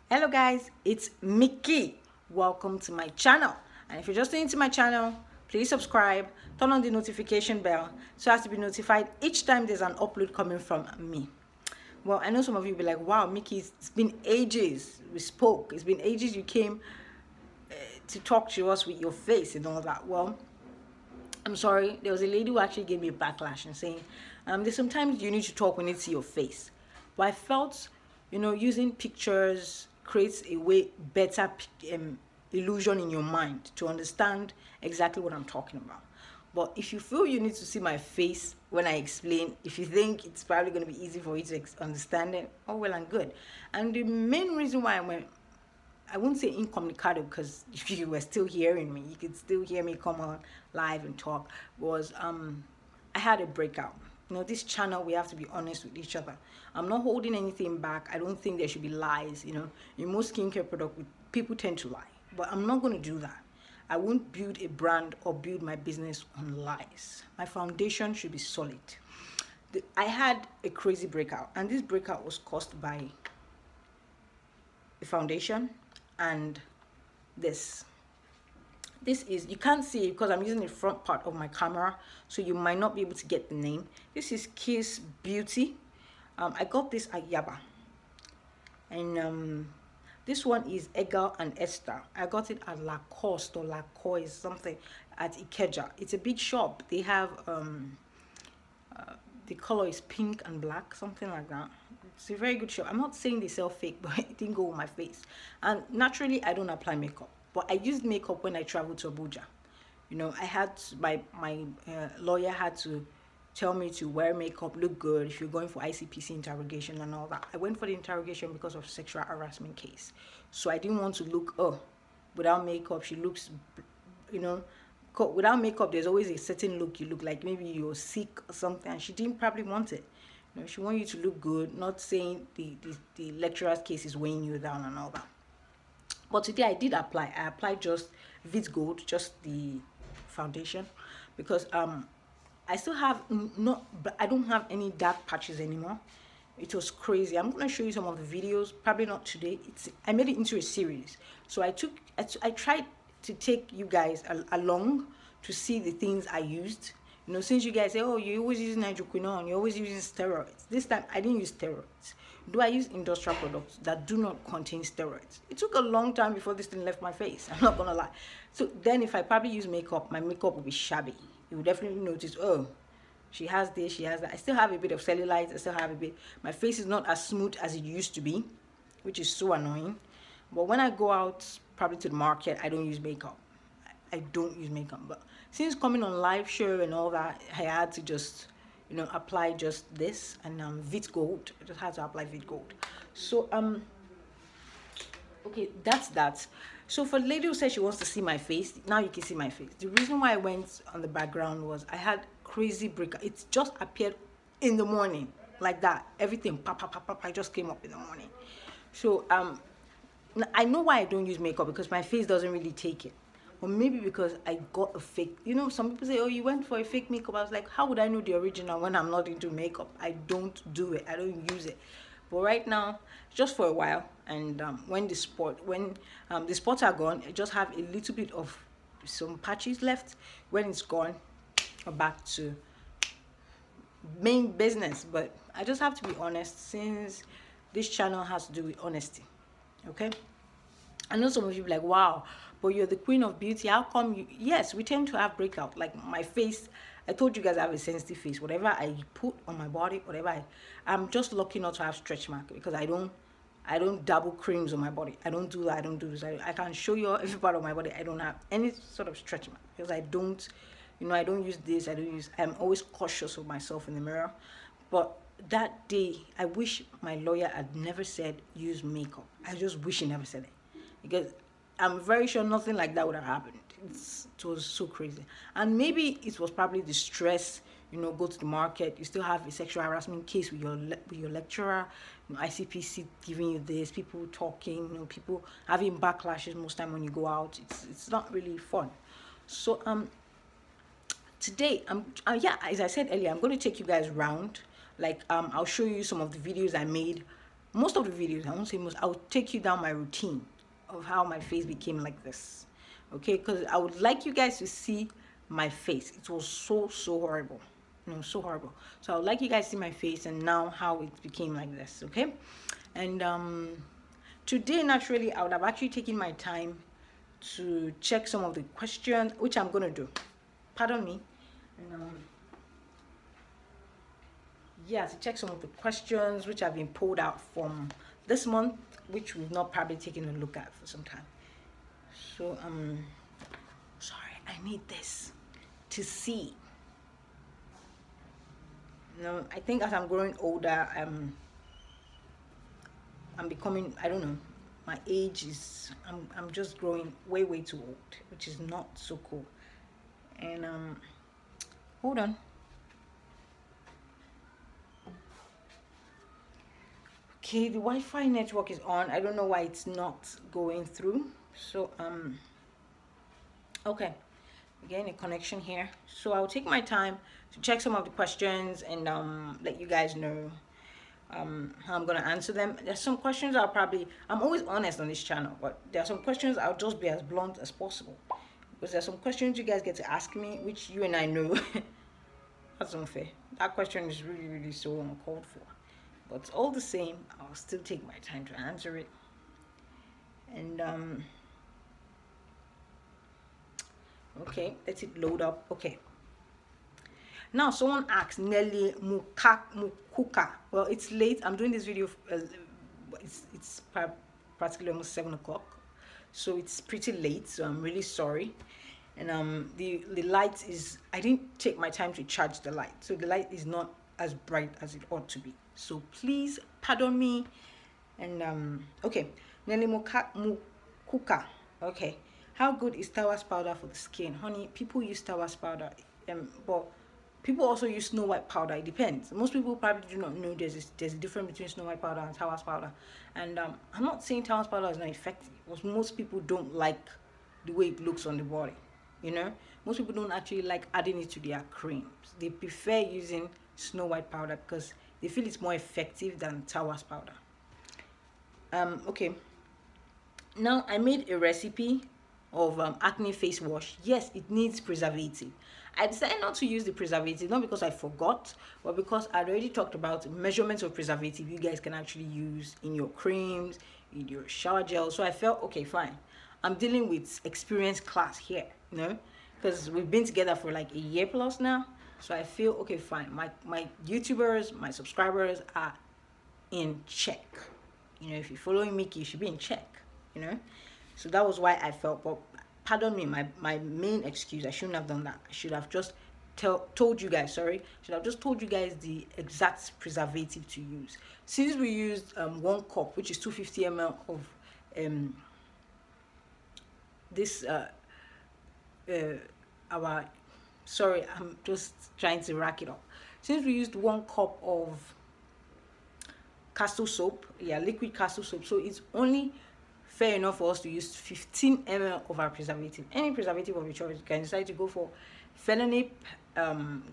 Hello guys, it's Mickey. Welcome to my channel. And if you're just new to my channel, please subscribe, turn on the notification bell so as to be notified each time there's an upload coming from me. Well, I know some of you will be like, wow, Mickey, it's been ages we spoke. It's been ages you came to talk to us with your face and all that. Well, I'm sorry, there was a lady who actually gave me a backlash and saying, there's sometimes you need to talk when it's your face. But I felt, using pictures creates a way better illusion in your mind to understand exactly what I'm talking about. But if you feel you need to see my face when I explain, if you think it's probably going to be easy for you to understand it, oh well and good. And the main reason why I wouldn't say incommunicado because if you were still hearing me, you could still hear me come on live and talk. Was I had a breakout. This channel we have to be honest with each other. I'm not holding anything back. I don't think there should be lies. In most skincare product, people tend to lie, but I'm not going to do that. I won't build a brand or build my business on lies. My foundation should be solid. I had a crazy breakout, and this breakout was caused by the foundation and this is, you can't see it because I'm using the front part of my camera, so you might not be able to get the name. This is Kiss Beauty. I got this at Yaba, and this one is Edgar and Esther. I got it at Lacoste or Lacoste something at Ikeja. It's a big shop. They have the color is pink and black, something like that. It's a very good shop. I'm not saying they sell fake, but it didn't go with my face. And naturally, I don't apply makeup, but I used makeup when I traveled to Abuja. I had my lawyer had to tell me to wear makeup, look good if you're going for ICPC interrogation and all that. I went for the interrogation because of sexual harassment case, so I didn't want to look without makeup. She looks, you know, without makeup. There's always a certain look you look like maybe you're sick or something. And she didn't probably want it. She want you to look good. Not saying the lecturer's case is weighing you down and all that. But today I did apply. I applied just Vit Gold, just the foundation, because I still have not, but I don't have any dark patches anymore. It was crazy. I'm gonna show you some of the videos. Probably not today. I made it into a series. So I tried to take you guys along to see the things I used. Since you guys say, oh, you're always using hydroquinone, you're always using steroids. This time I didn't use steroids. Do I use industrial products that do not contain steroids? It took a long time before this thing left my face. I'm not gonna lie. So then if I probably use makeup, my makeup will be shabby. You will definitely notice, oh, she has this, she has that. I still have a bit of cellulite. I still have a bit. My face is not as smooth as it used to be, which is so annoying. But when I go out, probably to the market, I don't use makeup. I don't use makeup. But since coming on live show and all that, I had to just, apply just this and Vit Gold. I just had to apply Vit Gold. So okay, that's that. So for the lady who said she wants to see my face, now you can see my face. The reason why I went on the background was I had crazy breakout. It just appeared in the morning like that. Everything pop pop pop pop. I just came up in the morning. So I know why I don't use makeup, because my face doesn't really take it. Or maybe because I got a fake. Some people say, oh, you went for a fake makeup. I was like, how would I know the original when I'm not into makeup? I don't do it. I don't use it. But right now, just for a while, and when the spots are gone, I just have a little bit of some patches left. When it's gone, I'm back to main business. But I just have to be honest, since this channel has to do with honesty. Okay, I know some of you be like, wow, but you're the queen of beauty. How come you? Yes, we tend to have breakout. Like my face, I told you guys I have a sensitive face. Whatever I put on my body, I'm just lucky not to have stretch mark, because I don't double creams on my body. I don't do that. I don't do this. I can show you every part of my body. I don't have any sort of stretch mark, because I don't, I don't use this. I'm always cautious of myself in the mirror. But that day, I wish my lawyer had never said use makeup. I just wish he never said it, because I'm very sure nothing like that would have happened. It was so crazy. And maybe it was probably the stress, go to the market, you still have a sexual harassment case with your lecturer, ICPC giving you this, people talking, people having backlashes most time when you go out. It's not really fun. So today yeah, as I said earlier, I'm going to take you guys round. Like I'll show you some of the videos I made most of the videos, I won't say most, I'll take you down my routine of how my face became like this. Okay, because I would like you guys to see my face. It was so horrible, so horrible. So I would like you guys to see my face and now how it became like this. Okay, and today naturally I would have actually taken my time to check some of the questions, which I'm gonna do. Pardon me. And, yeah, to check some of the questions which have been pulled out from this month, which we've not probably taken a look at for some time. So sorry, I need this to see. I think as I'm growing older, I'm becoming, I don't know, my age is, I'm just growing way too old, which is not so cool. And hold on. Okay, the Wi-Fi network is on. I don't know why it's not going through. So okay, again, a connection here. So I'll take my time to check some of the questions and let you guys know how I'm gonna answer them. There's some questions I'm always honest on this channel, but there are some questions I'll just be as blunt as possible, because there's some questions you guys get to ask me which you and I know that's unfair. That question is really so uncalled for, but all the same, I'll still take my time to answer it. And okay, let it load up. Okay, now someone asked Nelly Mukuka. Well, it's late. I'm doing this video it's practically almost 7 o'clock, so it's pretty late, so I'm really sorry. And the light is, I didn't take my time to charge the light, so the light is not as bright as it ought to be, so please pardon me. And okay, Nelly Mukuka. Okay, how good is Tawas powder for the skin? Honey, people use Tawas powder, but people also use Snow White powder. It depends. Most people probably do not know there's a difference between Snow White powder and Tawas powder. And I'm not saying Tawas powder is not effective, because most people don't like the way it looks on the body. Most people don't actually like adding it to their creams. They prefer using Snow White powder because they feel it's more effective than Tawas powder. Okay, now I made a recipe of acne face wash. Yes, it needs preservative. I decided not to use the preservative, not because I forgot, but because I already talked about measurements of preservative you guys can actually use in your creams, in your shower gel. So I felt, okay, fine, I'm dealing with experienced class here, because we've been together for like a year plus now. So I feel, okay, fine, my YouTubers, my subscribers are in check. If you're following Mickey, you should be in check. So that was why I felt, but pardon me, my main excuse, I shouldn't have done that. I should have just told you guys, should have just told you guys the exact preservative to use. Since we used 1 cup, which is 250 ml of this I'm just trying to rack it up. Since we used 1 cup of castle soap, liquid castle soap, so it's only fair enough for us to use 15 ml of our preservative. Any preservative of your choice. You can decide to go for Phenolip,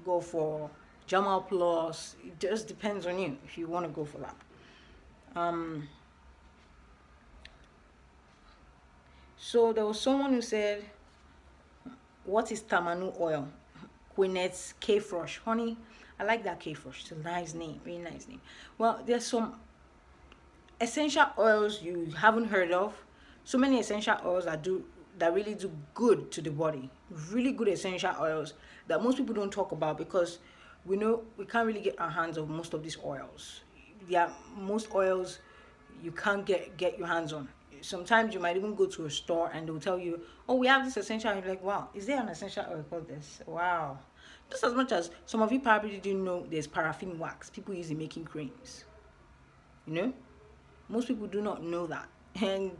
go for Jamal Plus. It just depends on you if you want to go for that. So there was someone who said, what is Tamanu oil? Quinet's K-Frosh. Honey, I like that K-Frosh. It's a nice name, really nice name. Well, there's some essential oils you haven't heard of. So many essential oils that really do good to the body. Really good essential oils that most people don't talk about, because we know we can't really get our hands on most of these oils. Most oils you can't get your hands on. Sometimes you might even go to a store and they'll tell you, oh, we have this essential oil. You're like, wow, is there an essential oil called this? Wow. Just as much as some of you probably didn't know there's paraffin wax people use in making creams. Most people do not know that. And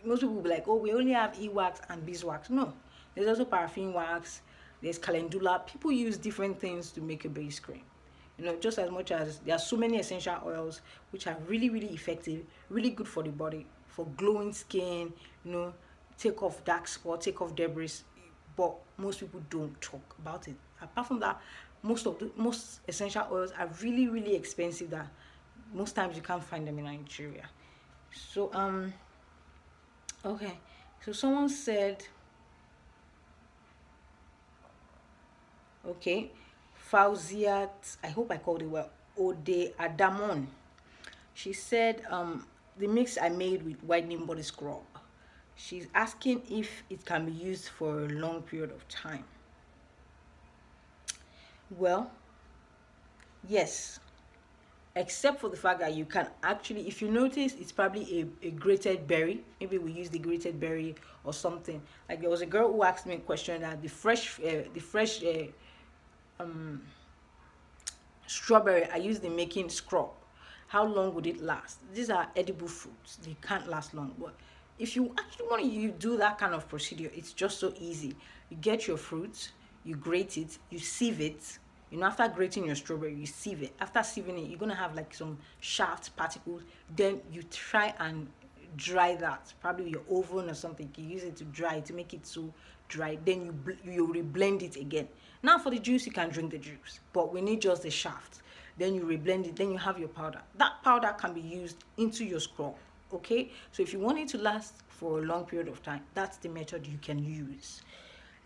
most people will be like, oh, we only have e-wax and beeswax. No, there's also paraffin wax, there's calendula. People use different things to make a base cream. Just as much as there are so many essential oils which are really effective, really good for the body, for glowing skin, take off dark spots, take off debris, but most people don't talk about it. Apart from that, most essential oils are really expensive, that most times you can't find them in Nigeria. So okay, so someone said, okay, Fauziat, I hope I called it well, Ode Adamon. She said, the mix I made with whitening body scrub. She's asking if it can be used for a long period of time. Well, yes, except for the fact that you can actually, if you notice, it's probably a grated berry. Maybe we use the grated berry or something. Like there was a girl who asked me a question that strawberry I used in making scrub, how long would it last? These are edible fruits, they can't last long. But if you actually want to you do that kind of procedure, it's just so easy. You get your fruits, you grate it, you sieve it. You know, after grating your strawberry, you sieve it. After sieving it, you're gonna have like some shaft particles. Then you try and dry that, probably your oven or something. You use it to dry to make it so dry. Then you reblend it again. Now for the juice, you can drink the juice, but we need just the shaft. Then you reblend it. Then you have your powder. That powder can be used into your scrub. Okay, so if you want it to last for a long period of time, that's the method you can use.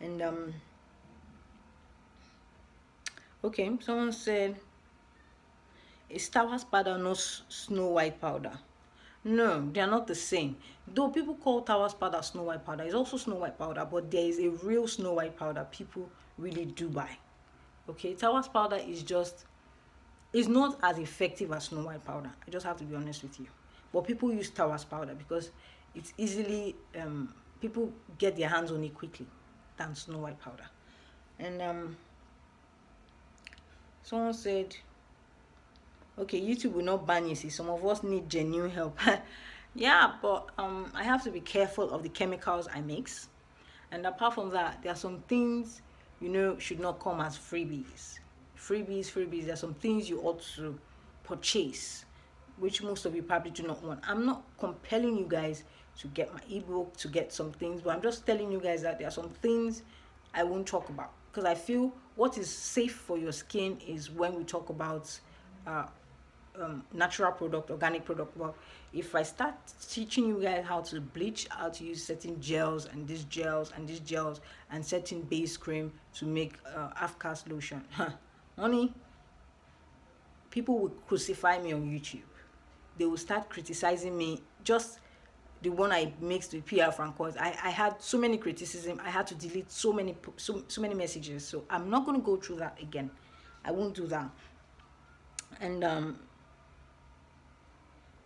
And okay, someone said, is Towers powder not Snow White powder? No, they are not the same. Though people call Towers powder Snow White powder, it's also Snow White powder, but there is a real Snow White powder people really do buy. Okay, Towers powder is not as effective as Snow White powder. I just have to be honest with you. But people use Towers powder because it's easily people get their hands on it quickly than Snow White powder. And someone said, okay, YouTube will not ban you. See, some of us need genuine help. Yeah, but I have to be careful of the chemicals I mix. And apart from that, there are some things, you know, should not come as freebies. Freebies. There are some things you ought to purchase, which most of you probably do not want. I'm not compelling you guys to get my ebook, to get some things, but I'm just telling you guys that there are some things I won't talk about, because I feel what is safe for your skin is when we talk about natural product, organic product. Well, if I start teaching you guys how to bleach, how to use certain gels and these gels and these gels and certain base cream to make half-cast lotion, honey, people will crucify me on YouTube. They will start criticizing me. Just the one I mixed with PR Francois, I had so many criticism. I had to delete so many messages. So I'm not going to go through that again. I won't do that. And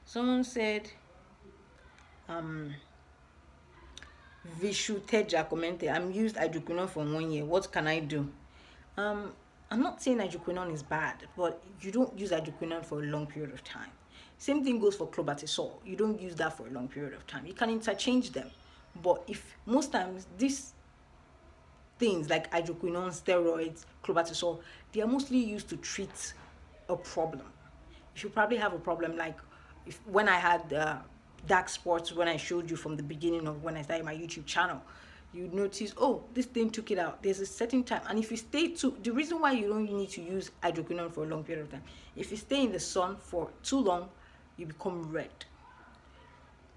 someone said, Vishu Teja commented, I'm used hydroquinone for 1 year. What can I do? I'm not saying hydroquinone is bad, but you don't use hydroquinone for a long period of time. Same thing goes for clobetasol. You don't use that for a long period of time. You can interchange them. But if most times these things like hydroquinone, steroids, clobetasol, they are mostly used to treat a problem. If you probably have a problem, like when I had dark spots, when I showed you from the beginning of when I started my YouTube channel, you notice, oh, this thing took it out. There's a certain time, and if you stay too, the reason why you don't need to use hydroquinone for a long period of time, if you stay in the sun for too long, you become red.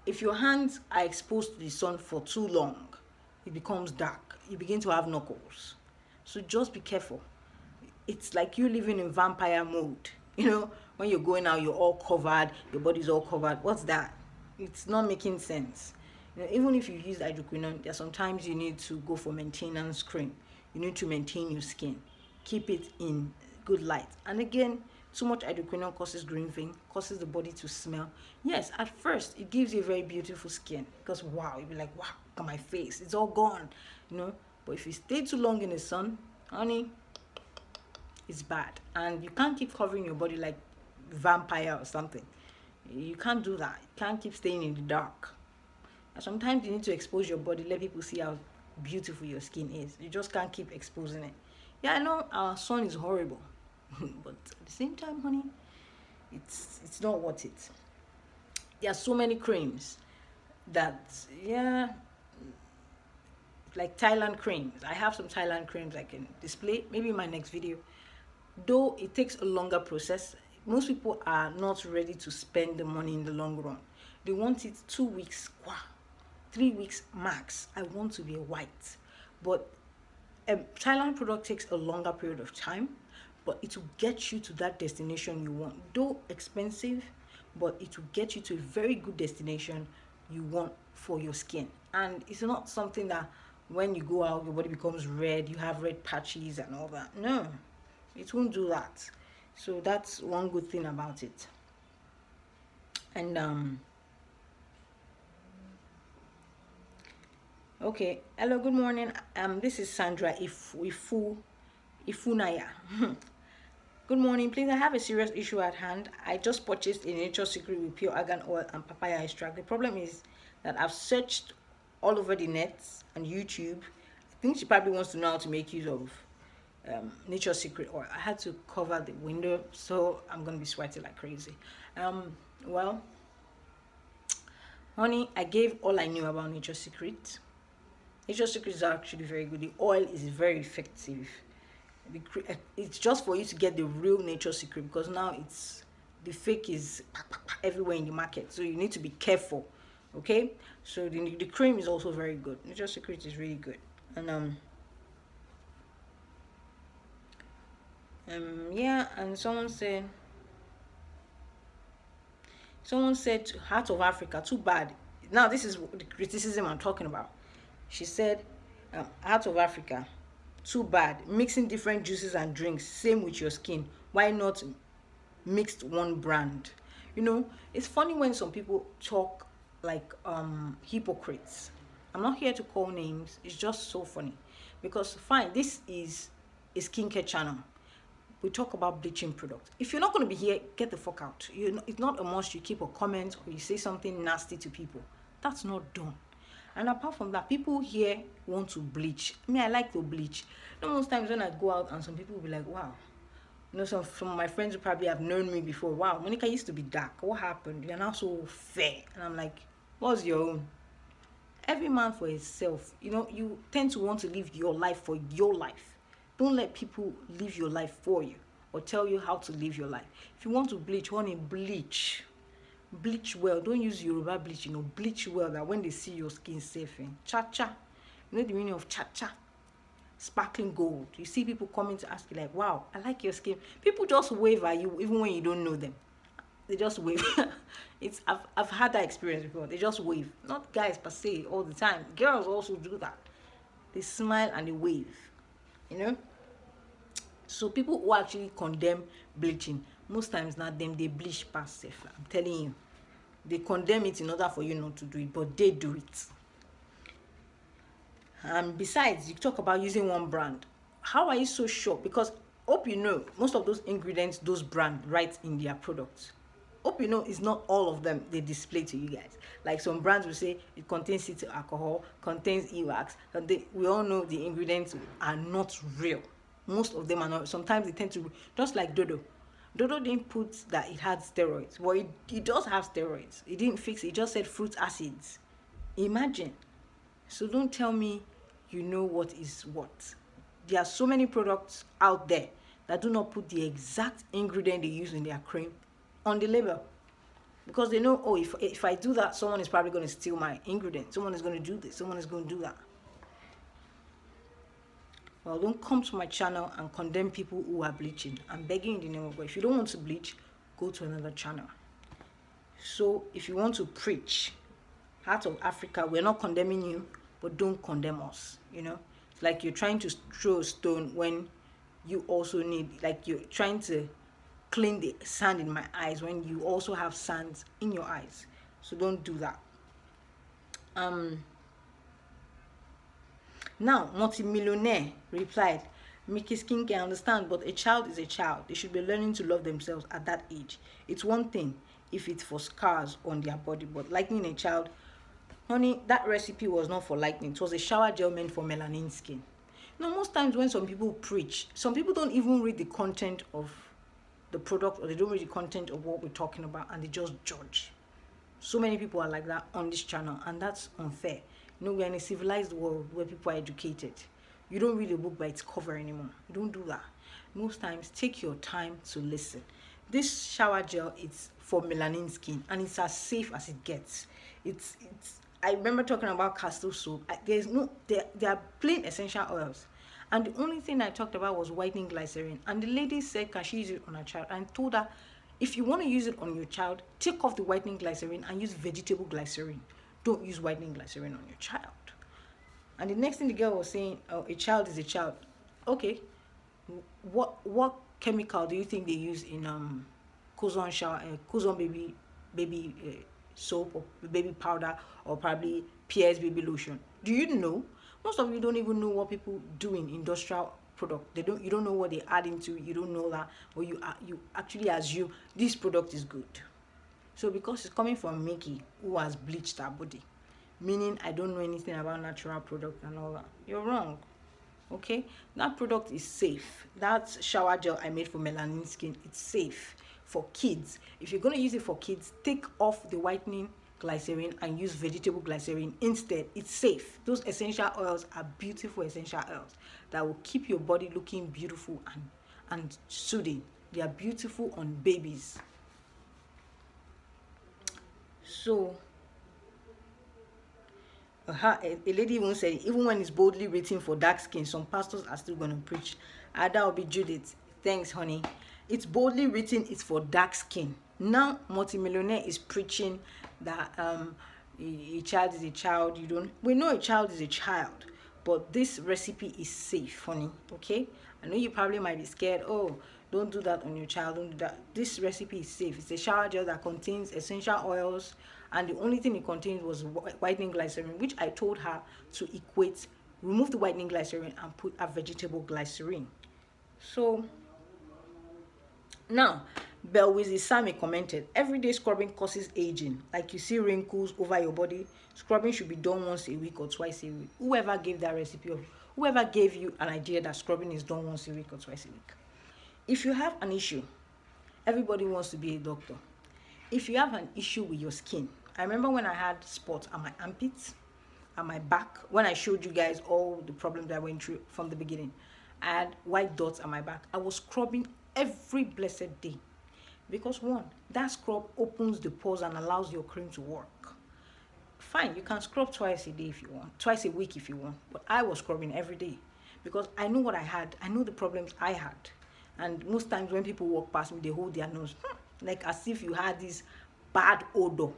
If your hands are exposed to the sun for too long, it becomes dark. You begin to have knuckles. So just be careful. It's like you living in vampire mode. You know, when you're going out, you're all covered, your body's all covered. What's that? It's not making sense. You know, even if you use hydroquinone, there are sometimes you need to go for maintenance cream. You need to maintain your skin. Keep it in good light. And again, too much hydroquinone causes green vein, causes the body to smell. Yes, at first, it gives you a very beautiful skin. Because wow, you'll be like, wow, look at my face. It's all gone, you know. But if you stay too long in the sun, honey, it's bad. And you can't keep covering your body like vampire or something. You can't do that. You can't keep staying in the dark. And sometimes you need to expose your body, let people see how beautiful your skin is. You just can't keep exposing it. Yeah, I know our sun is horrible, but at the same time, honey, it's not worth it. There are so many creams that, yeah, like Thailand creams. I have some Thailand creams I can display maybe in my next video. Though it takes a longer process, most people are not ready to spend the money in the long run. They want it 2 weeks, wow, 3 weeks max. I want to be a white. But Thailand product takes a longer period of time, but it will get you to that destination you want. Though expensive, but it will get you to a very good destination you want for your skin. And it's not something that when you go out, your body becomes red, you have red patches and all that. No, it won't do that. So that's one good thing about it. And okay, hello, good morning. This is Sandra Ifunaya. Good morning, please. I have a serious issue at hand. I just purchased a Nature Secret with pure argan oil and papaya extract. The problem is that I've searched all over the net and YouTube. I think she probably wants to know how to make use of Nature Secret oil. I had to cover the window, so I'm gonna be sweating like crazy. Well, honey, I gave all I knew about Nature Secret. Nature Secret is actually very good. The oil is very effective. It's just for you to get the real Nature Secret, because now it's the fake is everywhere in the market, so you need to be careful. Okay, so the cream is also very good. Nature Secret is really good. And yeah, and someone said Heart of Africa, too bad. Now this is the criticism I'm talking about. She said Heart of Africa, too bad, mixing different juices and drinks, same with your skin. Why not mixed one brand? You know, it's funny when some people talk like hypocrites. I'm not here to call names, it's just so funny. Because fine, this is a skincare channel, we talk about bleaching products. If you're not going to be here, get the fuck out. It's not a must you keep a comment or you say something nasty to people. That's not done. And apart from that, people here want to bleach. I like to bleach. You know, most times when I go out and some people will be like, wow. You know, some of my friends who probably have known me before, wow, Monica used to be dark. What happened? You're now so fair. And I'm like, what's your own? Every man for himself. You know, you tend to want to live your life for your life. Don't let people live your life for you or tell you how to live your life. If you want to bleach, honey, bleach. Bleach well. Don't use Yoruba bleach, you know. Bleach well, that when they see your skin safe. Cha-cha. You know the meaning of cha-cha? Sparkling gold. You see people coming to ask you like, wow, I like your skin. People just wave at you even when you don't know them. They just wave. I've had that experience before. They just wave. Not guys per se all the time. Girls also do that. They smile and they wave. You know, so people who actually condemn bleaching, most times not them, they bleach past safe. I'm telling you, they condemn it in order for you not to do it, but they do it. And besides, you talk about using one brand. How are you so sure? Because hope you know most of those ingredients those brands write in their products. Hope you know it's not all of them they display to you guys. Like some brands will say it contains cetyl alcohol, contains e-wax. We all know the ingredients are not real. Most of them are not. Sometimes they tend to, just like Dodo. Dodo didn't put that it had steroids. Well, it does have steroids. It didn't fix it. It just said fruit acids. Imagine. So don't tell me you know what is what. There are so many products out there that do not put the exact ingredient they use in their cream on the label, because they know, oh, if I do that, someone is probably going to steal my ingredient. Someone is going to do this. Someone is going to do that. Well, don't come to my channel and condemn people who are bleaching. I'm begging in the name of God. If you don't want to bleach, go to another channel. So if you want to preach Heart of Africa, we're not condemning you, but don't condemn us. You know, it's like you're trying to throw a stone when you also need, like you're trying to clean the sand in my eyes when you also have sand in your eyes. So don't do that. Now, multimillionaire replied, Mickey Skin can understand, but a child is a child. They should be learning to love themselves at that age. It's one thing if it's for scars on their body, but lightening a child, honey, that recipe was not for lightening. It was a shower gel meant for melanin skin. You know, most times when some people preach, some people don't even read the content of the product, or they don't read the content of what we're talking about, and they just judge. So many people are like that on this channel, and that's unfair. You know, we're in a civilized world where people are educated. You don't read a book by its cover anymore. You don't do that. Most times, take your time to listen. This shower gel, it's for melanin skin, and it's as safe as it gets. It's I remember talking about castle soap. There's no there are plain essential oils, and the only thing I talked about was whitening glycerin. And the lady said, can she use it on her child? And I told her, if you want to use it on your child, take off the whitening glycerin and use vegetable glycerin. Don't use whitening glycerin on your child. And the next thing the girl was saying, oh, a child is a child. Okay, what chemical do you think they use in Cozon shower, Cozon baby soap, or baby powder, or probably Pierre's baby lotion? Do you know? Most of you don't even know what people do in industrial product. You don't know what they add into. You don't know that, or you actually assume this product is good. So because it's coming from Mickey, who has bleached her body, meaning I don't know anything about natural product and all that, you're wrong. Okay, that product is safe. That shower gel I made for melanin skin, it's safe for kids. If you're going to use it for kids, take off the whitening glycerin and use vegetable glycerin instead. It's safe. Those essential oils are beautiful essential oils that will keep your body looking beautiful and soothing. They are beautiful on babies. So a lady even said, even when it's boldly written for dark skin, some pastors are still going to preach. That will be Judith. Thanks, honey. It's boldly written, it's for dark skin. Now, multimillionaire is preaching that a child is a child. We know a child is a child, but this recipe is safe, honey. Okay? I know you probably might be scared. Oh, don't do that on your child. Don't do that. This recipe is safe. It's a shower gel that contains essential oils, and the only thing it contained was whitening glycerin, which I told her to remove the whitening glycerin and put a vegetable glycerin. So now, Belwizi Sami commented, everyday scrubbing causes aging. Like you see wrinkles over your body, scrubbing should be done once a week or twice a week. Whoever gave that recipe, or whoever gave you an idea that scrubbing is done once a week or twice a week. If you have an issue, everybody wants to be a doctor. If you have an issue with your skin, I remember when I had spots on my armpits, on my back, when I showed you guys all the problems I went through from the beginning, I had white dots on my back. I was scrubbing every blessed day, because one, that scrub opens the pores and allows your cream to work. Fine, you can scrub twice a day if you want, twice a week if you want, but I was scrubbing every day because I knew what I had. I knew the problems I had. And most times when people walk past me, they hold their nose, like as if you had this bad odor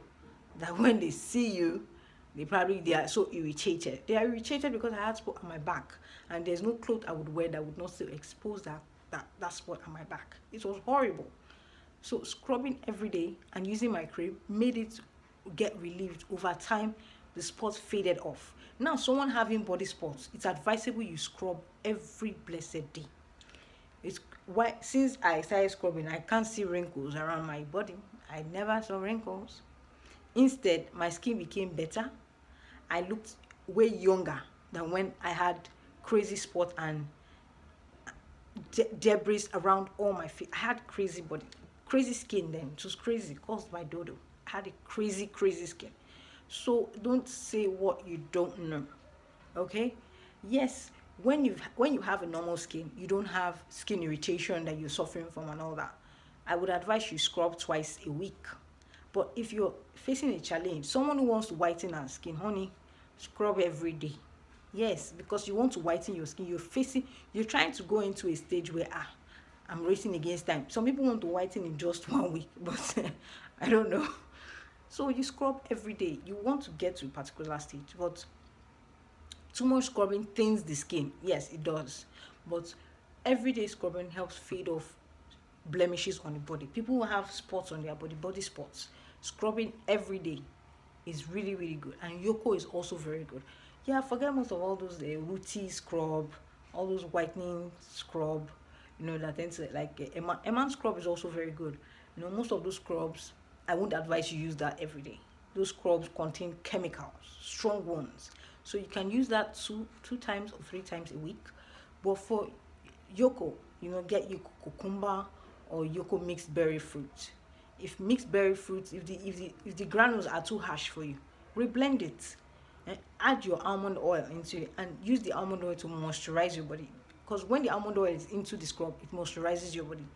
that when they see you, they are so irritated. They are irritated because I had spot on my back, and there's no cloth I would wear that would not still expose that spot on my back. It was horrible. So scrubbing every day and using my cream made it get relieved. Over time, the spots faded off. Now, someone having body spots, it's advisable you scrub every blessed day. It's why, since I started scrubbing, I can't see wrinkles around my body. I never saw wrinkles. Instead, my skin became better. I looked way younger than when I had crazy spots and debris around all my face. I had crazy skin then. It was crazy, caused by dodo. I had a crazy skin. So don't say what you don't know. Okay? Yes, when you have a normal skin, you don't have skin irritation that you're suffering from and all that, I would advise you scrub twice a week. But if you're facing a challenge, someone who wants to whiten our skin, honey, scrub every day. Yes, because you want to whiten your skin. You're trying to go into a stage where I'm racing against time. Some people want to whiten in just 1 week, but I don't know. So you scrub every day. You want to get to a particular stage, but too much scrubbing thins the skin. Yes, it does. But everyday scrubbing helps fade off blemishes on the body. People who have spots on their body spots, scrubbing every day is really good. And Yoko is also very good. Yeah, forget most of all those rooty scrub, all those whitening scrub, that tends to, like Eman scrub is also very good. Most of those scrubs, I won't advise you use that every day. Those scrubs contain chemicals, strong ones. So you can use that two times or 3 times a week. But for Yoko, get Yoko cucumber or Yoko mixed berry fruit. If mixed berry fruit, if the granules are too harsh for you, reblend it and add your almond oil into it, and use the almond oil to moisturize your body. Because when the almond oil is into the scrub, it moisturizes your body.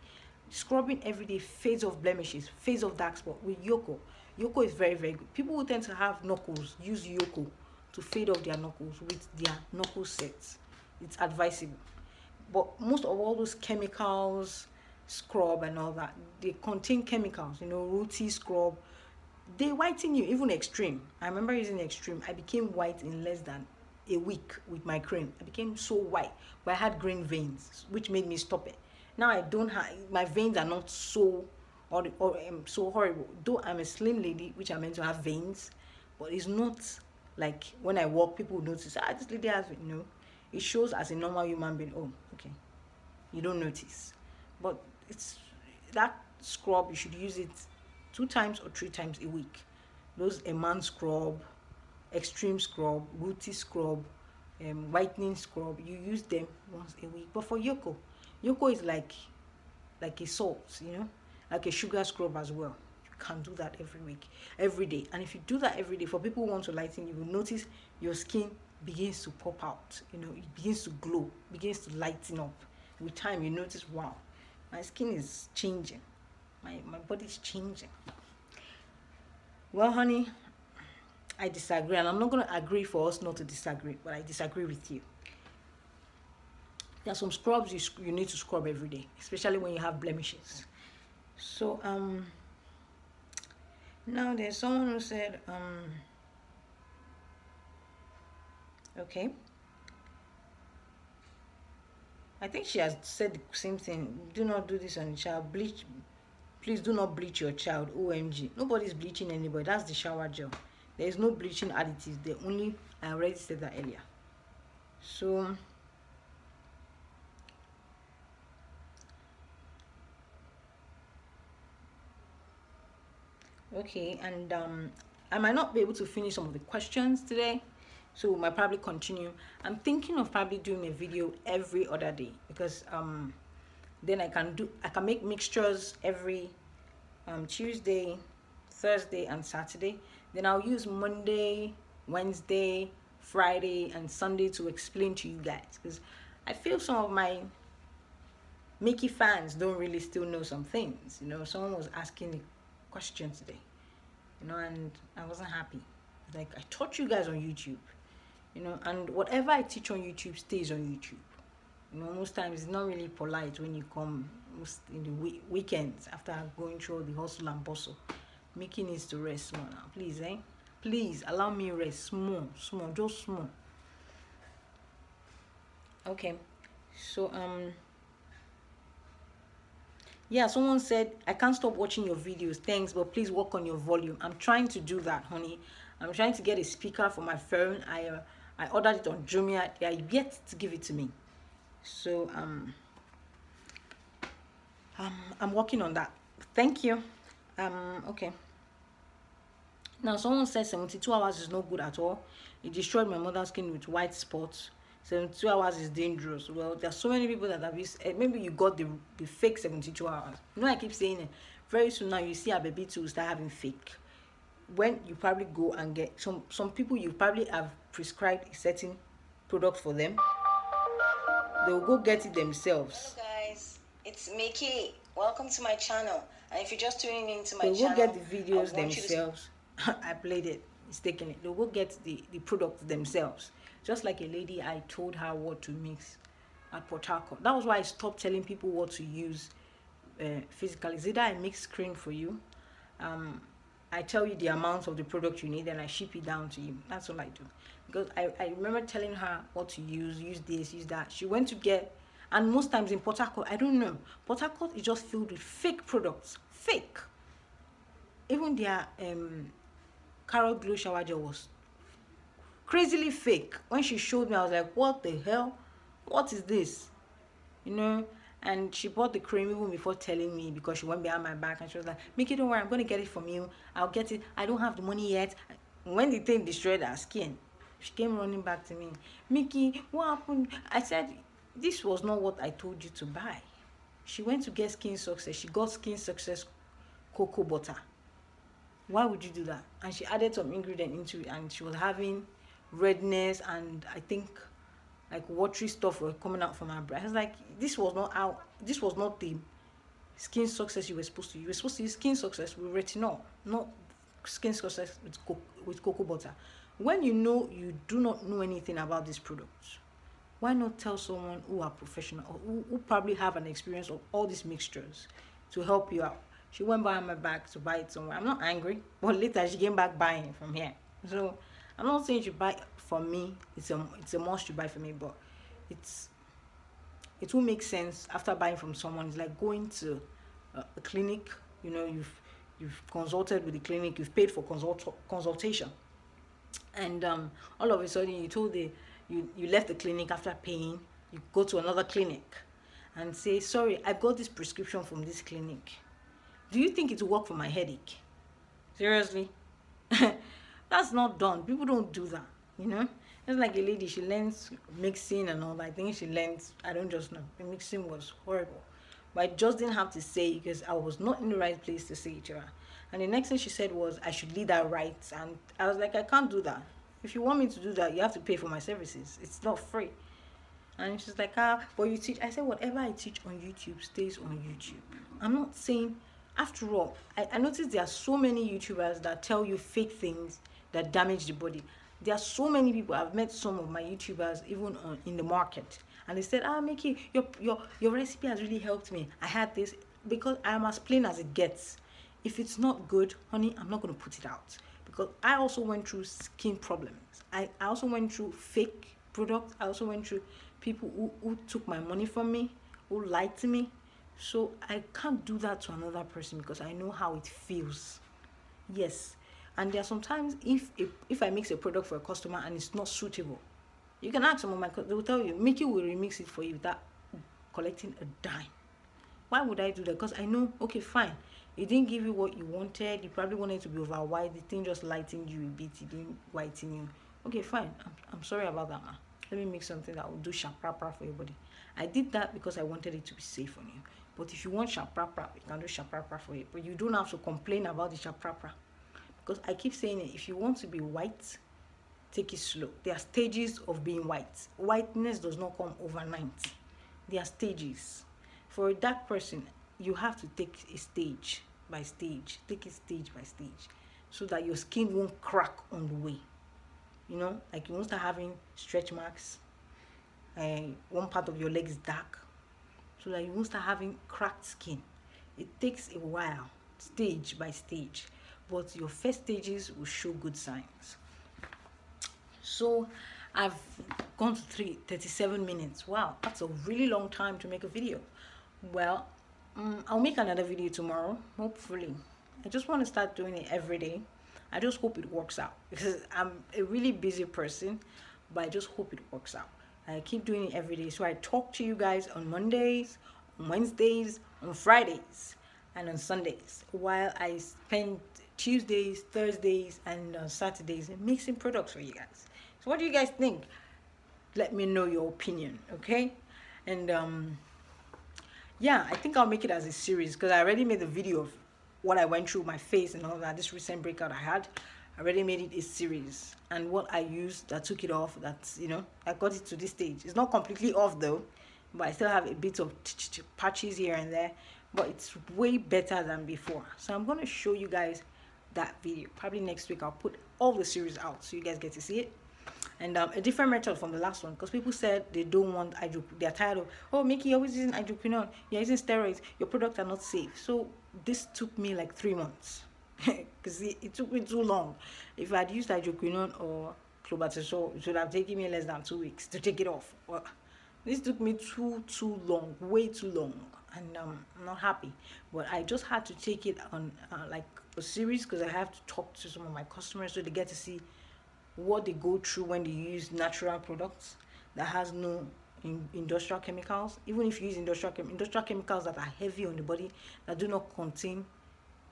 Scrubbing every day fades off blemishes, fades off dark spot with Yoko. Yoko is very, very good. People who tend to have knuckles use Yoko to fade off their knuckles with their knuckle sets. It's advisable. But most of all those chemicals, scrub and all that, they contain chemicals, rooty scrub. They whiten you, even extreme. I remember using extreme. I became white in less than a week with my cream. I became so white, but I had green veins, which made me stop it. Now I don't have, my veins are not so so horrible. Though I'm a slim lady, which I meant to have veins, but it's not like when I walk, people would notice, this lady has, it shows as a normal human being. Oh, okay, you don't notice, but it's that scrub. You should use it 2 times or 3 times a week. Those a man scrub, extreme scrub, rooty scrub, whitening scrub, you use them once a week. But for Yoko is like a salt, like a sugar scrub as well. You can do that every week, every day. And if you do that every day, for people who want to lighten, you will notice your skin begins to pop out, it begins to glow, begins to lighten up. With time, you notice, wow, my skin is changing, my body's changing. Well, honey, I disagree, and I'm not going to agree for us not to disagree, but I disagree with you. There are some scrubs you need to scrub every day, especially when you have blemishes. So now there's someone who said okay, I think she has said the same thing. Do not do this on your child. Bleach, please do not bleach your child. OMG, nobody's bleaching anybody. That's the shower gel. There is no bleaching additives there. Only, I already said that earlier. So okay, and I might not be able to finish some of the questions today, so we might probably continue. I'm thinking of probably doing a video every other day, because then I can make mixtures every Tuesday, Thursday and Saturday. Then I'll use Monday, Wednesday, Friday and Sunday to explain to you guys, because I feel some of my Mickey fans don't really still know some things. Someone was asking a question today, and I wasn't happy. Like, I taught you guys on YouTube, and whatever I teach on YouTube stays on YouTube. Most times it's not really polite when you come in the weekends after going through all the hustle and bustle. Mickey needs to rest small now, please, please allow me rest small, just small. Okay, so yeah, someone said, I can't stop watching your videos, thanks, but please work on your volume. I'm trying to do that, honey. I'm trying to get a speaker for my phone. I ordered it on Jumia. They are yet to give it to me, so I'm working on that. Thank you. Okay, now someone said 72 hours is not good at all. It destroyed my mother's skin with white spots. 72 hours is dangerous. Well, there's so many people that have used, maybe you got the fake 72 hours. I keep saying it. Very soon now, you see a baby too start having fake. When you probably go and get some people, you probably have prescribed a certain product for them. They will go get it themselves. Hello guys, it's Mickey. Welcome to my channel. And if you're just tuning into my channel, they'll go get the videos themselves. I played it mistakenly. They'll go get the product themselves. Just like a lady, I told her what to mix at Port Harcourt. That was why I stopped telling people what to use physically. It's either I mix cream for you, I tell you the amount of the product you need, and I ship it down to you. That's all I do. Because I remember telling her what to use this, use that. She went to get, and most times in Port Harcourt, I don't know, Port Harcourt is just filled with fake products. Fake. Even their Carol Glow shower gel was crazily fake. When she showed me, I was like, what the hell? What is this? And she bought the cream even before telling me, because she went behind my back and she was like, Mickey, don't worry, I'm going to get it from you. I'll get it. I don't have the money yet. When the thing destroyed her skin, she came running back to me. Mickey, what happened? I said, this was not what I told you to buy. She went to get Skin Success. She got Skin Success cocoa butter. Why would you do that? And she added some ingredient into it, and she was having redness, and I think like watery stuff were coming out from her breast. I was like, this was not the skin success you were supposed to use. You were supposed to use skin success with retinol, not skin success with cocoa butter. When you know you do not know anything about these products, why not tell someone who are professional or who probably have an experience of all these mixtures to help you out? She went behind my back to buy it somewhere. I'm not angry, but later she came back buying it from here. So I'm not saying you buy from me. It's a must you buy from me, but it's it will make sense after buying from someone. It's like going to a clinic. You know, you've consulted with the clinic, you've paid for consultation, and all of a sudden you left the clinic after paying. You go to another clinic and say, sorry, I got this prescription from this clinic. Do you think it will work for my headache? Seriously? That's not done. People don't do that, you know. It's like a lady, she learns mixing and all that. I think she learns, I don't just know. The mixing was horrible. But I just didn't have to say it because I was not in the right place to say it to her. And the next thing she said was I should lead her right. And I was like, I can't do that. If you want me to do that, you have to pay for my services. It's not free. And she's like, but you teach. I said, whatever I teach on YouTube stays on YouTube. I'm not saying, after all, I noticed there are so many YouTubers that tell you fake things that damage the body. There are so many people. I've met some of my YouTubers even in the market, and they said, Mickey, your recipe has really helped me. I had this because I am as plain as it gets. If it's not good, honey, I'm not going to put it out because I also went through skin problems. I also went through fake products. I also went through people who took my money from me, who lied to me. So I can't do that to another person because I know how it feels. Yes. And there are sometimes if I mix a product for a customer and it's not suitable, you can ask some of my customers, they will tell you, Mickey will remix it for you without collecting a dime. Why would I do that? Because I know, okay, fine. It didn't give you what you wanted. You probably wanted to be over white. The thing just lightened you a bit. It didn't whiten you. Okay, fine. I'm sorry about that, man. Let me make something that will do shaprapra for your body. I did that because I wanted it to be safe on you. But if you want shaprapra, you can do shaprapra for you. But you don't have to complain about the shaprapra. Because I keep saying it, if you want to be white, take it slow. There are stages of being white. Whiteness does not come overnight. There are stages. For a dark person, you have to take a stage by stage. Take it stage by stage. So that your skin won't crack on the way. You know, like you won't start having stretch marks. One part of your leg is dark. So that you won't start having cracked skin. It takes a while, stage by stage. But your first stages will show good signs. So I've gone to 37 minutes. Wow, that's a really long time to make a video. Well, I'll make another video tomorrow, hopefully. I just want to start doing it every day. I just hope it works out because I'm a really busy person, but I just hope it works out. I keep doing it every day. So I talk to you guys on Mondays, on Wednesdays, on Fridays, and on Sundays, while I spend Tuesdays, Thursdays, and Saturdays mixing products for you guys. So what do you guys think? Let me know your opinion, okay? And yeah, I think I'll make it as a series because I already made a video of what I went through, my face and all that, this recent breakout I had. I already made it a series, and what I used that took it off, that's, you know, I got it to this stage. It's not completely off though, but I still have a bit of patches here and there, but it's way better than before. So I'm going to show you guys that video. Probably next week I'll put all the series out so you guys get to see it. And a different method from the last one, because people said they don't want they're tired of, oh, Mickey, you're always using hydroquinone, you're using steroids, your products are not safe. So this took me like 3 months because it took me too long. If I had used hydroquinone or clobetasol, it would have taken me less than 2 weeks to take it off. Well, this took me too long, way too long, and I'm not happy. But I just had to take it on like a series because I have to talk to some of my customers so they get to see what they go through when they use natural products that has no industrial chemicals. Even if you use industrial chemicals that are heavy on the body, that do not contain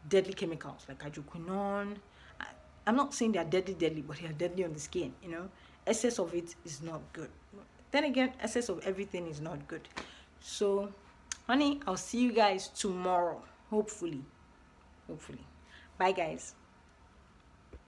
deadly chemicals like hydroquinone. I'm not saying they are deadly, but they are deadly on the skin, you know. Excess of it is not good. Then again, excess of everything is not good. So, honey, I'll see you guys tomorrow, hopefully. Bye, guys.